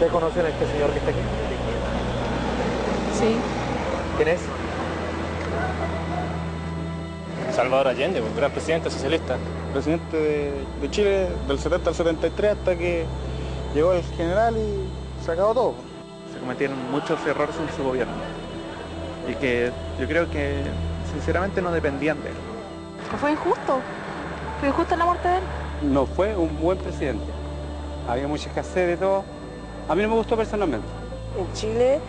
¿Ustedes conocen a este señor que está aquí? Sí. ¿Quién es? Salvador Allende, un gran presidente socialista. Presidente de Chile del 70 al 73 hasta que llegó el general y se acabó todo. Se cometieron muchos errores en su gobierno y que yo creo que sinceramente no dependían de él. Fue injusto. Fue injusta la muerte de él. No fue un buen presidente. Había mucha escasez de todo. A mí no me gustó personalmente. En Chile,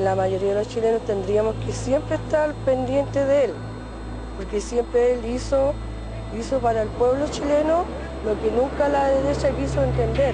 la mayoría de los chilenos tendríamos que siempre estar pendientes de él, porque siempre él hizo para el pueblo chileno lo que nunca la derecha quiso entender.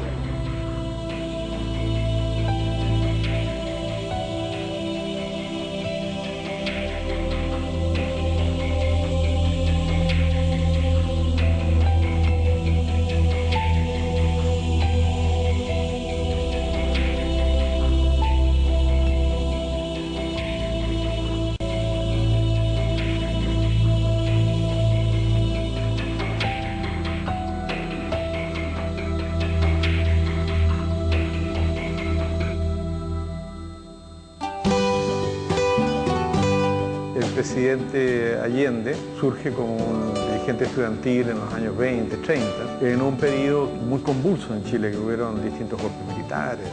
El presidente Allende surge como un dirigente estudiantil en los años 20, 30, en un periodo muy convulso en Chile, que hubieron distintos golpes militares,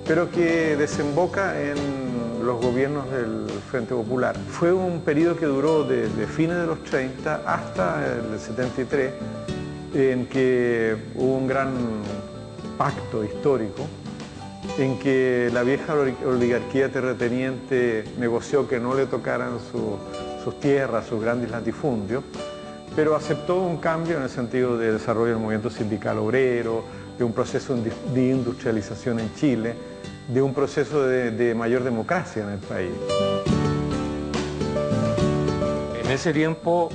pero que desemboca en los gobiernos del Frente Popular. Fue un periodo que duró desde fines de los 30 hasta el 73, en que hubo un gran pacto histórico, en que la vieja oligarquía terrateniente negoció que no le tocaran sus tierras, sus grandes latifundios, pero aceptó un cambio en el sentido de desarrollo del movimiento sindical obrero, de un proceso de industrialización en Chile, de un proceso de mayor democracia en el país. En ese tiempo,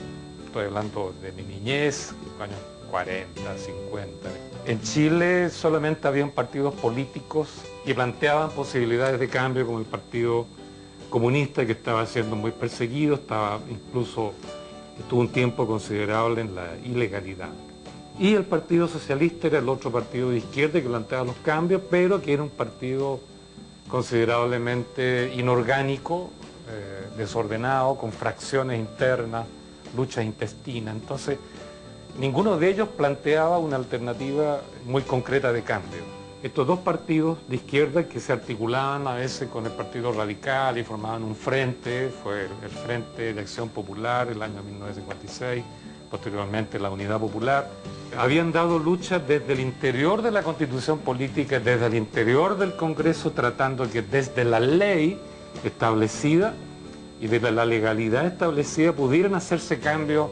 estoy hablando de mi niñez, años 40, 50, en Chile solamente habían partidos políticos que planteaban posibilidades de cambio, como el Partido Comunista, que estaba siendo muy perseguido, estuvo un tiempo considerable en la ilegalidad. Y el Partido Socialista era el otro partido de izquierda que planteaba los cambios, pero que era un partido considerablemente inorgánico, desordenado, con fracciones internas, luchas intestinas. Entonces, ninguno de ellos planteaba una alternativa muy concreta de cambio. Estos dos partidos de izquierda que se articulaban a veces con el Partido Radical y formaban un frente, fue el Frente de Acción Popular el año 1956, posteriormente la Unidad Popular, habían dado lucha desde el interior de la Constitución política, desde el interior del Congreso, tratando que desde la ley establecida y desde la legalidad establecida pudieran hacerse cambios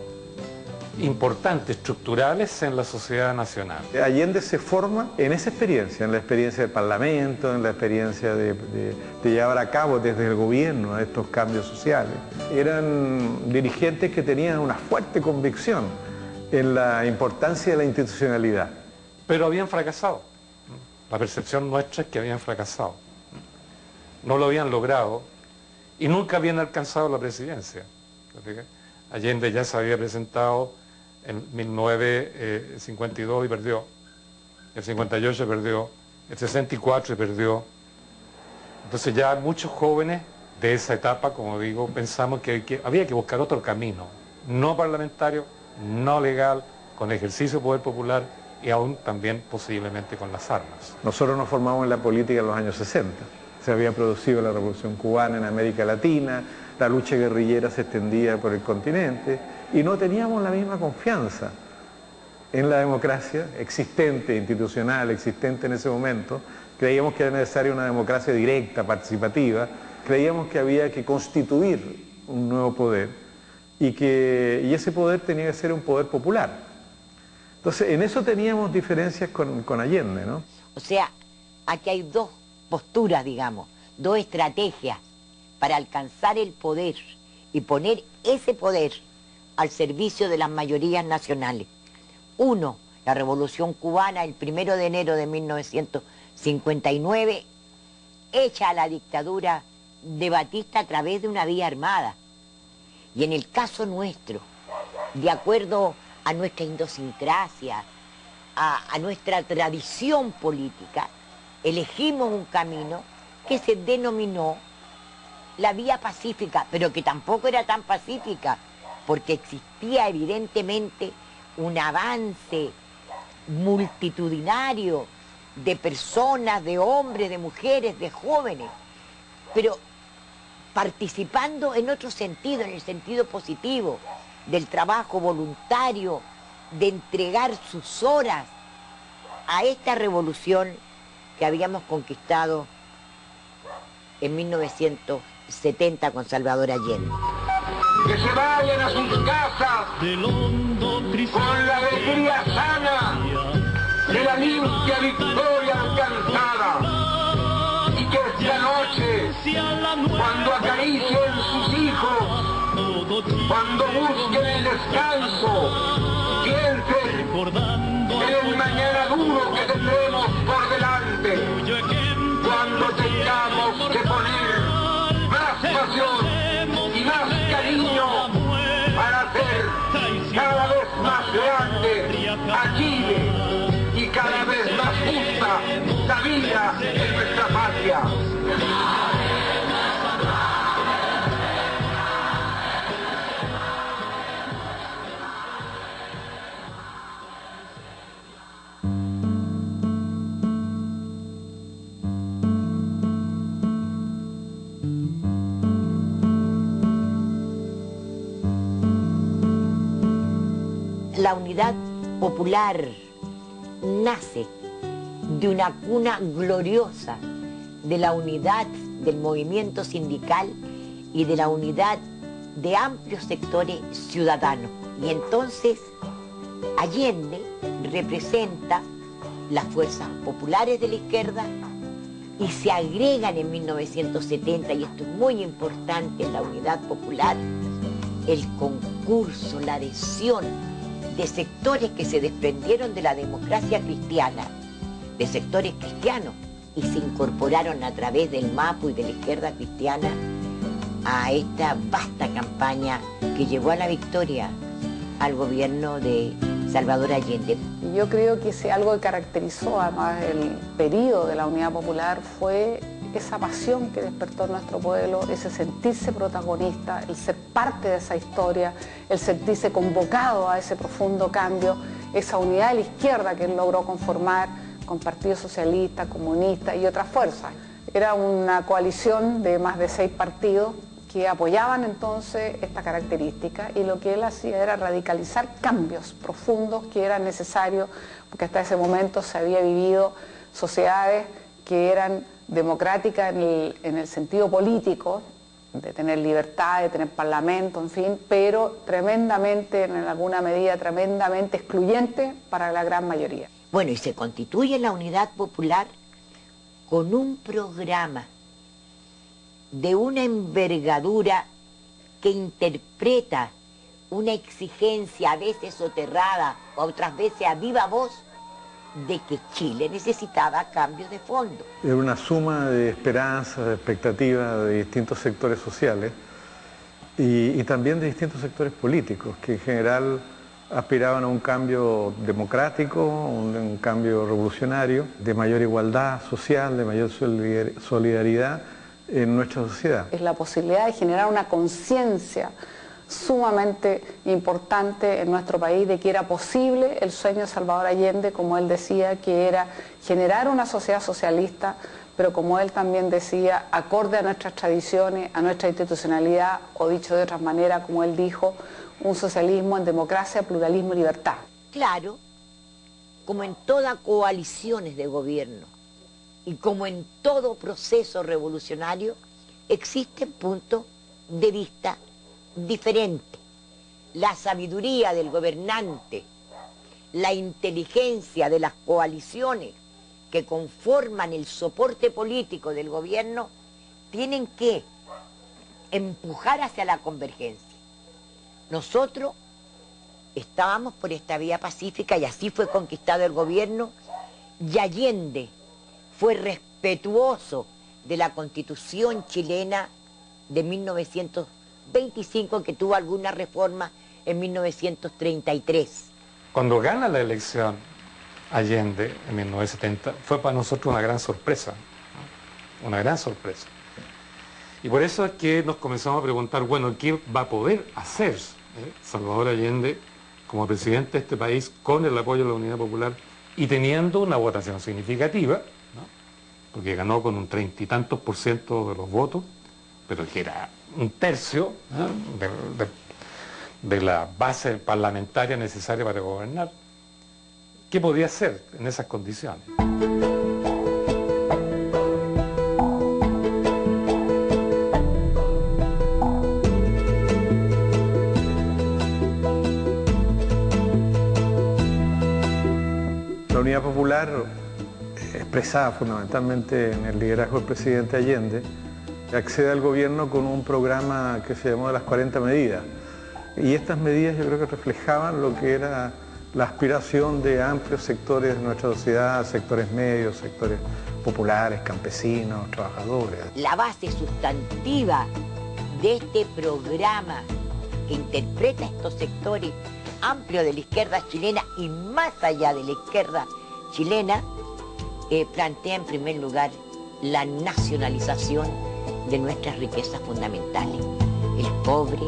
importantes, estructurales en la sociedad nacional. Allende se forma en esa experiencia, en la experiencia del Parlamento, en la experiencia de llevar a cabo desde el gobierno estos cambios sociales. Eran dirigentes que tenían una fuerte convicción en la importancia de la institucionalidad. Pero habían fracasado. La percepción nuestra es que habían fracasado. No lo habían logrado y nunca habían alcanzado la presidencia. Allende ya se había presentado en 1952 y perdió, el 58 perdió, el 64 y perdió. Entonces ya muchos jóvenes de esa etapa, como digo, pensamos que había que buscar otro camino, no parlamentario, no legal, con ejercicio de poder popular y aún también posiblemente con las armas. Nosotros nos formamos en la política en los años 60. Se había producido la Revolución Cubana en América Latina, la lucha guerrillera se extendía por el continente y no teníamos la misma confianza en la democracia existente, institucional, existente en ese momento. Creíamos que era necesaria una democracia directa, participativa, creíamos que había que constituir un nuevo poder y ese poder tenía que ser un poder popular. Entonces, en eso teníamos diferencias con Allende, ¿no? O sea, aquí hay dos posturas, digamos, dos estrategias para alcanzar el poder y poner ese poder al servicio de las mayorías nacionales. Uno, la Revolución Cubana, el 1 de enero de 1959, hecha a la dictadura de Batista a través de una vía armada. Y en el caso nuestro, de acuerdo a nuestra idiosincrasia, a nuestra tradición política, elegimos un camino que se denominó la vía pacífica, pero que tampoco era tan pacífica, porque existía evidentemente un avance multitudinario de personas, de hombres, de mujeres, de jóvenes, pero participando en otro sentido, en el sentido positivo, del trabajo voluntario, de entregar sus horas a esta revolución que habíamos conquistado en 1970 con Salvador Allende. Que se vayan a sus casas con la alegría sana de la limpia victoria alcanzada, y que esta noche, cuando acaricien sus hijos, cuando busquen el descanso, piensen en el mañana duro que tendremos por delante, cuando tengamos que poner más pasión y más cariño para hacer cada vez más grande a Chile y cada vez más justa la vida en nuestra patria. La Unidad Popular nace de una cuna gloriosa de la unidad del movimiento sindical y de la unidad de amplios sectores ciudadanos. Y entonces Allende representa las fuerzas populares de la izquierda y se agregan en 1970, y esto es muy importante en la Unidad Popular, el concurso, la adhesión de sectores que se desprendieron de la democracia cristiana, de sectores cristianos, y se incorporaron a través del MAPU y de la izquierda cristiana a esta vasta campaña que llevó a la victoria al gobierno de Salvador Allende. Yo creo que si algo que caracterizó además el periodo de la Unidad Popular fue esa pasión que despertó nuestro pueblo, ese sentirse protagonista, el ser parte de esa historia, el sentirse convocado a ese profundo cambio, esa unidad de la izquierda que él logró conformar con Partido Socialista, Comunista y otras fuerzas. Era una coalición de más de 6 partidos que apoyaban entonces esta característica, y lo que él hacía era radicalizar cambios profundos que eran necesarios, porque hasta ese momento se había vivido sociedades que eran democráticas en el sentido político, de tener libertad, de tener parlamento, en fin, pero tremendamente, en alguna medida, tremendamente excluyente para la gran mayoría. Bueno, y se constituye la Unidad Popular con un programa de una envergadura que interpreta una exigencia a veces soterrada, otras veces a viva voz, de que Chile necesitaba cambios de fondo. Era una suma de esperanzas, de expectativas de distintos sectores sociales y también de distintos sectores políticos, que en general aspiraban a un cambio democrático, un cambio revolucionario, de mayor igualdad social, de mayor solidaridad en nuestra sociedad. Es la posibilidad de generar una conciencia sumamente importante en nuestro país de que era posible el sueño de Salvador Allende, como él decía, que era generar una sociedad socialista, pero como él también decía, acorde a nuestras tradiciones, a nuestra institucionalidad, o dicho de otra manera, como él dijo, un socialismo en democracia, pluralismo y libertad. Claro, como en todas coaliciones de gobierno y como en todo proceso revolucionario, existen puntos de vista diferentes. La sabiduría del gobernante, la inteligencia de las coaliciones que conforman el soporte político del gobierno tienen que empujar hacia la convergencia. Nosotros estábamos por esta vía pacífica y así fue conquistado el gobierno, y Allende fue respetuoso de la Constitución chilena de 1925, que tuvo alguna reforma en 1933. Cuando gana la elección, Allende en 1970 fue para nosotros una gran sorpresa, ¿no? Una gran sorpresa. Y por eso es que nos comenzamos a preguntar, bueno, ¿qué va a poder hacer Salvador Allende como presidente de este país con el apoyo de la Unidad Popular y teniendo una votación significativa, ¿no? Porque ganó con un 30 y tantos % de los votos, pero que era un tercio, ¿no? de la base parlamentaria necesaria para gobernar? ¿Qué podía hacer en esas condiciones? La Unidad Popular, expresada fundamentalmente en el liderazgo del presidente Allende, accede al gobierno con un programa que se llamó de las 40 medidas. Y estas medidas yo creo que reflejaban lo que era la aspiración de amplios sectores de nuestra sociedad, sectores medios, sectores populares, campesinos, trabajadores. La base sustantiva de este programa que interpreta estos sectores amplios de la izquierda chilena y más allá de la izquierda chilena, plantea en primer lugar la nacionalización de nuestras riquezas fundamentales, el cobre,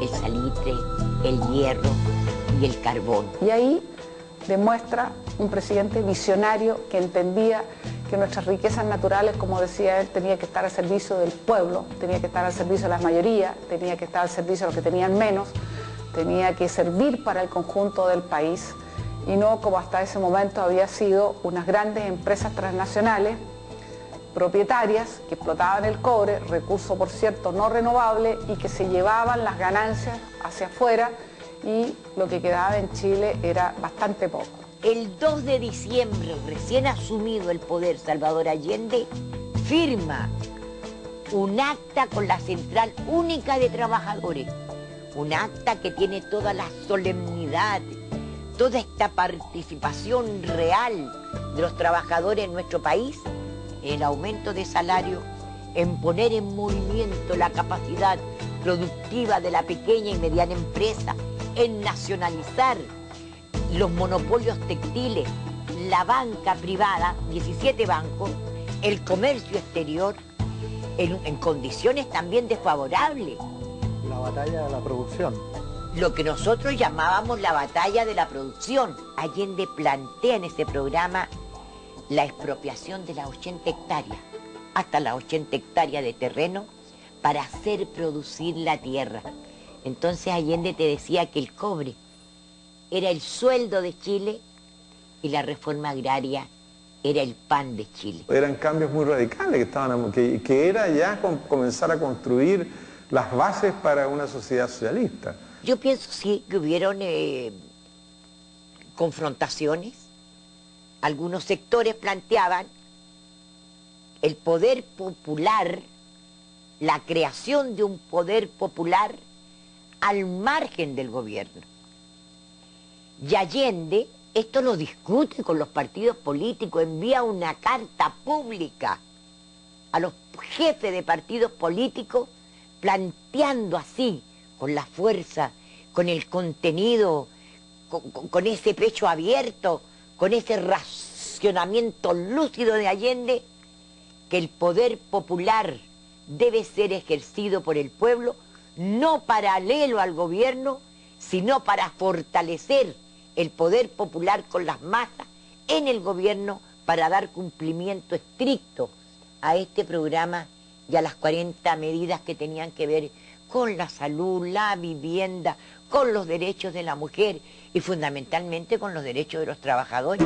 el salitre, el hierro y el carbón. Y ahí demuestra un presidente visionario que entendía que nuestras riquezas naturales, como decía él, tenía que estar al servicio del pueblo, tenía que estar al servicio de las mayorías, tenía que estar al servicio de los que tenían menos, tenía que servir para el conjunto del país y no como hasta ese momento había sido unas grandes empresas transnacionales propietarias que explotaban el cobre, recurso por cierto no renovable, y que se llevaban las ganancias hacia afuera y lo que quedaba en Chile era bastante poco. El 2 de diciembre, recién asumido el poder, Salvador Allende firma un acta con la Central Única de Trabajadores, un acta que tiene toda la solemnidad, toda esta participación real de los trabajadores en nuestro país, el aumento de salario, en poner en movimiento la capacidad productiva de la pequeña y mediana empresa, en nacionalizar los monopolios textiles, la banca privada, 17 bancos, el comercio exterior, en condiciones también desfavorables. La batalla de la producción. Lo que nosotros llamábamos la batalla de la producción. Allende plantea en ese programa la expropiación de las 80 hectáreas, hasta las 80 hectáreas de terreno, para hacer producir la tierra. Entonces Allende te decía que el cobre era el sueldo de Chile y la reforma agraria era el pan de Chile. Eran cambios muy radicales que era ya comenzar a construir las bases para una sociedad socialista. Yo pienso sí que hubieron confrontaciones. Algunos sectores planteaban el poder popular, la creación de un poder popular al margen del gobierno. Y Allende esto lo discute con los partidos políticos, envía una carta pública a los jefes de partidos políticos planteando así, con la fuerza, con el contenido, con ese pecho abierto, con ese racionamiento lúcido de Allende, que el poder popular debe ser ejercido por el pueblo, no paralelo al gobierno, sino para fortalecer el poder popular con las masas en el gobierno para dar cumplimiento estricto a este programa y a las 40 medidas que tenían que ver con la salud, la vivienda, con los derechos de la mujer y fundamentalmente con los derechos de los trabajadores.